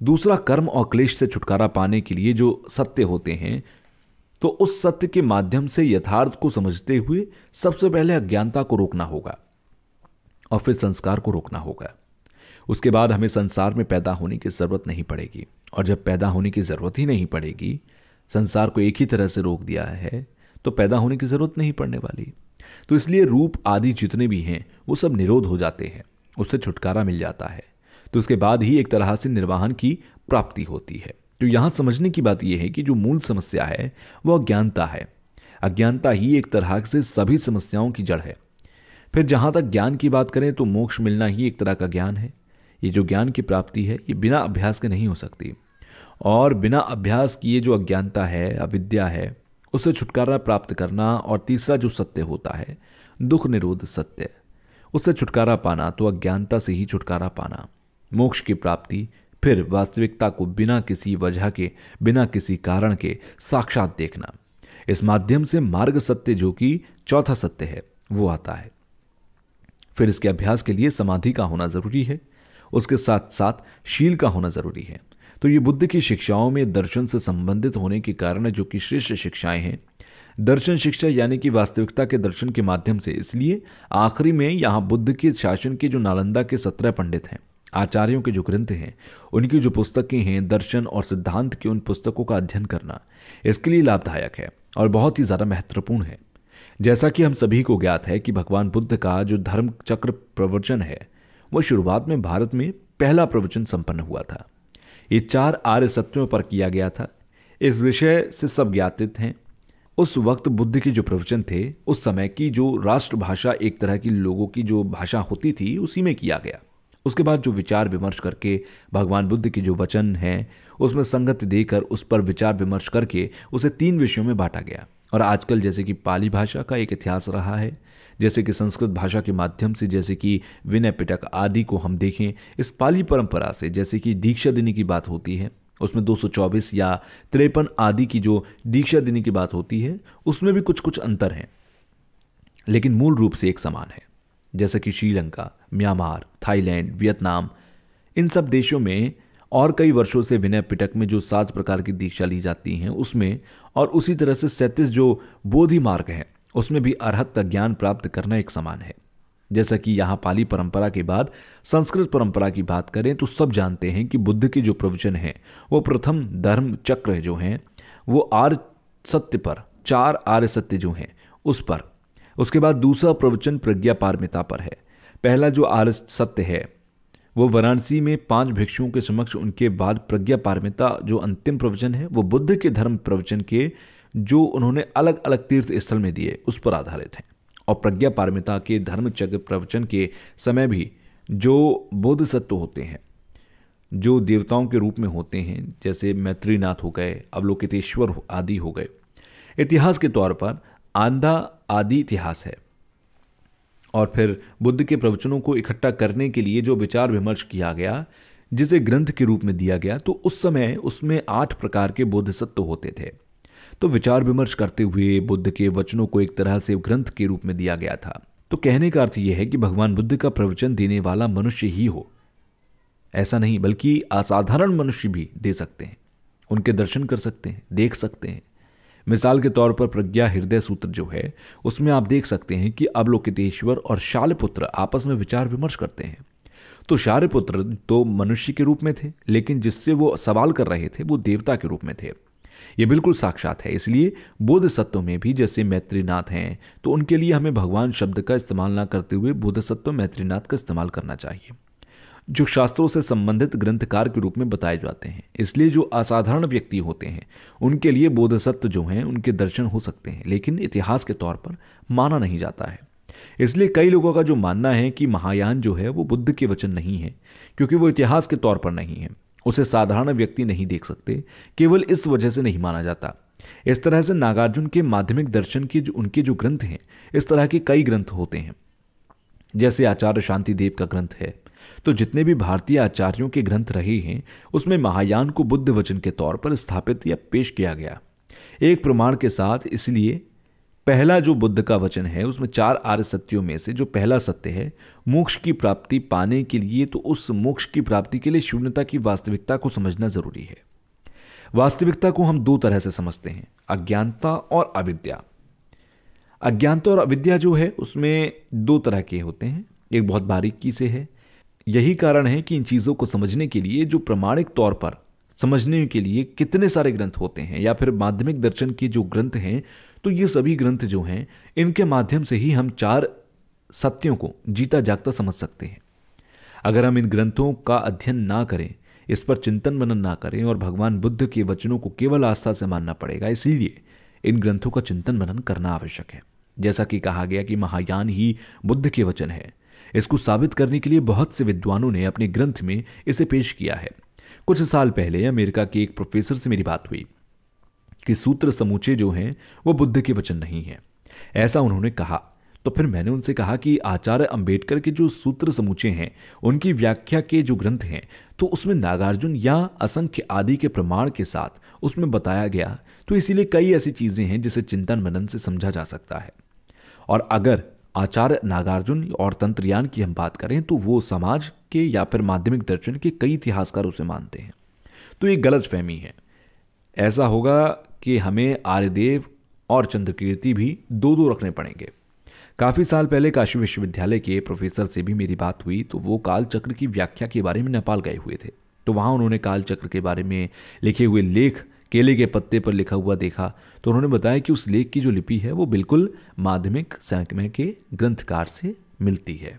दूसरा, कर्म और क्लेश से छुटकारा पाने के लिए जो सत्य होते हैं, तो उस सत्य के माध्यम से यथार्थ को समझते हुए सबसे पहले अज्ञानता को रोकना होगा और फिर संस्कार को रोकना होगा। उसके बाद हमें संसार में पैदा होने की जरूरत नहीं पड़ेगी, और जब पैदा होने की जरूरत ही नहीं पड़ेगी, संसार को एक ही तरह से रोक दिया है, तो पैदा होने की जरूरत नहीं पड़ने वाली। तो इसलिए रूप आदि जितने भी हैं वो सब निरोध हो जाते हैं, उससे छुटकारा मिल जाता है। तो उसके बाद ही एक तरह से निर्वाहन की प्राप्ति होती है। तो यहां समझने की बात यह है कि जो मूल समस्या है वह अज्ञानता है। अज्ञानता ही एक तरह से सभी समस्याओं की जड़ है। फिर जहां तक ज्ञान की बात करें तो मोक्ष मिलना ही एक तरह का ज्ञान है। ये जो ज्ञान की प्राप्ति है ये बिना अभ्यास के नहीं हो सकती, और बिना अभ्यास किए जो अज्ञानता है, अविद्या है, उससे छुटकारा प्राप्त करना। और तीसरा जो सत्य होता है, दुख निरोध सत्य, उससे छुटकारा पाना, तो अज्ञानता से ही छुटकारा पाना, मोक्ष की प्राप्ति। फिर वास्तविकता को बिना किसी वजह के, बिना किसी कारण के साक्षात देखना, इस माध्यम से मार्ग सत्य जो कि चौथा सत्य है वो आता है। फिर इसके अभ्यास के लिए समाधि का होना जरूरी है, उसके साथ साथ शील का होना जरूरी है। तो ये बुद्ध की शिक्षाओं में दर्शन से संबंधित होने के कारण जो कि श्रेष्ठ शिक्षाएं हैं, दर्शन शिक्षा यानी कि वास्तविकता के दर्शन के माध्यम से। इसलिए आखिरी में यहाँ बुद्ध के शासन के जो नालंदा के 17 पंडित हैं, आचार्यों के जो ग्रंथ हैं, उनकी जो पुस्तकें हैं, दर्शन और सिद्धांत की उन पुस्तकों का अध्ययन करना इसके लिए लाभदायक है और बहुत ही ज़्यादा महत्वपूर्ण है। जैसा कि हम सभी को ज्ञात है कि भगवान बुद्ध का जो धर्म चक्र प्रवचन है वो शुरुआत में भारत में पहला प्रवचन संपन्न हुआ था। ये 4 आर्य सत्यों पर किया गया था। इस विषय से सब ज्ञातित हैं। उस वक्त बुद्ध के जो प्रवचन थे, उस समय की जो राष्ट्रभाषा एक तरह की लोगों की जो भाषा होती थी, उसी में किया गया। उसके बाद जो विचार विमर्श करके भगवान बुद्ध के जो वचन हैं उसमें संगति देकर उस पर विचार विमर्श करके उसे 3 विषयों में बांटा गया। और आजकल जैसे कि पाली भाषा का एक इतिहास रहा है, जैसे कि संस्कृत भाषा के माध्यम से जैसे कि विनय पिटक आदि को हम देखें, इस पाली परंपरा से जैसे कि दीक्षा देने की बात होती है, उसमें 224 या 53 आदि की जो दीक्षा देने की बात होती है, उसमें भी कुछ कुछ अंतर हैं, लेकिन मूल रूप से एक समान है। जैसे कि श्रीलंका, म्यांमार, थाईलैंड, वियतनाम, इन सब देशों में और कई वर्षों से विनय पिटक में जो 7 प्रकार की दीक्षा ली जाती हैं उसमें, और उसी तरह से 37 जो बोधि मार्ग हैं उसमें भी अरहत का ज्ञान प्राप्त करना एक समान है। जैसा कि यहाँ पाली परंपरा के बाद संस्कृत परंपरा की बात करें तो सब जानते हैं कि बुद्ध के जो प्रवचन हैं वो प्रथम धर्म चक्र जो हैं वो आर्य सत्य पर, 4 आर्य सत्य जो हैं उस पर। उसके बाद दूसरा प्रवचन प्रज्ञा पारमिता पर है। पहला जो आर्य सत्य है वो वाराणसी में 5 भिक्षुओं के समक्ष, उनके बाद प्रज्ञा पारमिता जो अंतिम प्रवचन है वो बुद्ध के धर्म प्रवचन के जो उन्होंने अलग अलग तीर्थ स्थल में दिए उस पर आधारित है। और प्रज्ञा पारमिता के धर्म चक्र प्रवचन के समय भी जो बोधिसत्व होते हैं, जो देवताओं के रूप में होते हैं, जैसे मैत्रीनाथ हो गए, अवलोकितेश्वर आदि हो गए, इतिहास के तौर पर आंधा आदि इतिहास है। और फिर बुद्ध के प्रवचनों को इकट्ठा करने के लिए जो विचार विमर्श किया गया, जिसे ग्रंथ के रूप में दिया गया, तो उस समय उसमें 8 प्रकार के बोधिसत्व होते थे। तो विचार विमर्श करते हुए बुद्ध के वचनों को एक तरह से ग्रंथ के रूप में दिया गया था। तो कहने का अर्थ यह है कि भगवान बुद्ध का प्रवचन देने वाला मनुष्य ही हो, ऐसा नहीं, बल्कि असाधारण मनुष्य भी दे सकते हैं, उनके दर्शन कर सकते हैं, देख सकते हैं। मिसाल के तौर पर प्रज्ञा हृदय सूत्र जो है उसमें आप देख सकते हैं कि अवलोकितेश्वर और शालपुत्र आपस में विचार विमर्श करते हैं। तो शालपुत्र तो मनुष्य के रूप में थे, लेकिन जिससे वो सवाल कर रहे थे वो देवता के रूप में थे। ये बिल्कुल साक्षात है। इसलिए बोधिसत्व में भी जैसे मैत्रीनाथ हैं तो उनके लिए हमें भगवान शब्द का इस्तेमाल ना करते हुए बोधिसत्व मैत्रीनाथ का इस्तेमाल करना चाहिए, जो शास्त्रों से संबंधित ग्रंथकार के रूप में बताए जाते हैं। इसलिए जो असाधारण व्यक्ति होते हैं उनके लिए बोधिसत्व जो हैं उनके दर्शन हो सकते हैं, लेकिन इतिहास के तौर पर माना नहीं जाता है। इसलिए कई लोगों का जो मानना है कि महायान जो है वो बुद्ध के वचन नहीं है, क्योंकि वो इतिहास के तौर पर नहीं है, उसे साधारण व्यक्ति नहीं देख सकते, केवल इस वजह से नहीं माना जाता। इस तरह से नागार्जुन के माध्यमिक दर्शन के उनके जो ग्रंथ हैं, इस तरह के कई ग्रंथ होते हैं। जैसे आचार्य शांतिदेव का ग्रंथ है, तो जितने भी भारतीय आचार्यों के ग्रंथ रहे हैं उसमें महायान को बुद्ध वचन के तौर पर स्थापित या पेश किया गया, एक प्रमाण के साथ। इसलिए पहला जो बुद्ध का वचन है उसमें 4 आर्य सत्यों में से जो पहला सत्य है, मोक्ष की प्राप्ति पाने के लिए तो उस मोक्ष की प्राप्ति के लिए शून्यता की वास्तविकता को समझना जरूरी है। वास्तविकता को हम 2 तरह से समझते हैं, अज्ञानता और अविद्या। अज्ञानता और अविद्या जो है उसमें 2 तरह के होते हैं, एक बहुत बारीकी से है। यही कारण है कि इन चीज़ों को समझने के लिए जो प्रमाणिक तौर पर समझने के लिए कितने सारे ग्रंथ होते हैं या फिर माध्यमिक दर्शन के जो ग्रंथ हैं, तो ये सभी ग्रंथ जो हैं इनके माध्यम से ही हम 4 सत्यों को जीता जागता समझ सकते हैं। अगर हम इन ग्रंथों का अध्ययन ना करें, इस पर चिंतन मनन ना करें और भगवान बुद्ध के वचनों को केवल आस्था से मानना पड़ेगा। इसीलिए इन ग्रंथों का चिंतन मनन करना आवश्यक है। जैसा कि कहा गया कि महायान ही बुद्ध के वचन है, इसको साबित करने के लिए बहुत से विद्वानों ने अपने ग्रंथ में इसे पेश किया है। कुछ साल पहले अमेरिका के एक प्रोफेसर से मेरी बात हुई कि सूत्र समूचे जो हैं वो बुद्ध के वचन नहीं हैं, ऐसा उन्होंने कहा। तो फिर मैंने उनसे कहा कि आचार्य अंबेडकर के जो सूत्र समूचे हैं उनकी व्याख्या के जो ग्रंथ हैं तो उसमें नागार्जुन या असंख्य आदि के प्रमाण के साथ उसमें बताया गया, तो इसीलिए कई ऐसी चीजें हैं जिसे चिंतन मनन से समझा जा सकता है। और अगर आचार्य नागार्जुन और तंत्रयान की हम बात करें तो वो समाज के या फिर माध्यमिक दर्शन के कई इतिहासकार उसे मानते हैं, तो ये गलत फहमी है। ऐसा होगा कि हमें आर्यदेव और चंद्रकीर्ति भी 2-2 रखने पड़ेंगे। काफ़ी साल पहले काशी विश्वविद्यालय के प्रोफेसर से भी मेरी बात हुई, तो वो काल चक्र की व्याख्या के बारे में नेपाल गए हुए थे। तो वहाँ उन्होंने काल चक्र के बारे में लिखे हुए लेख केले के पत्ते पर लिखा हुआ देखा, तो उन्होंने बताया कि उस लेख की जो लिपि है वो बिल्कुल माध्यमिक समय के ग्रंथकार से मिलती है।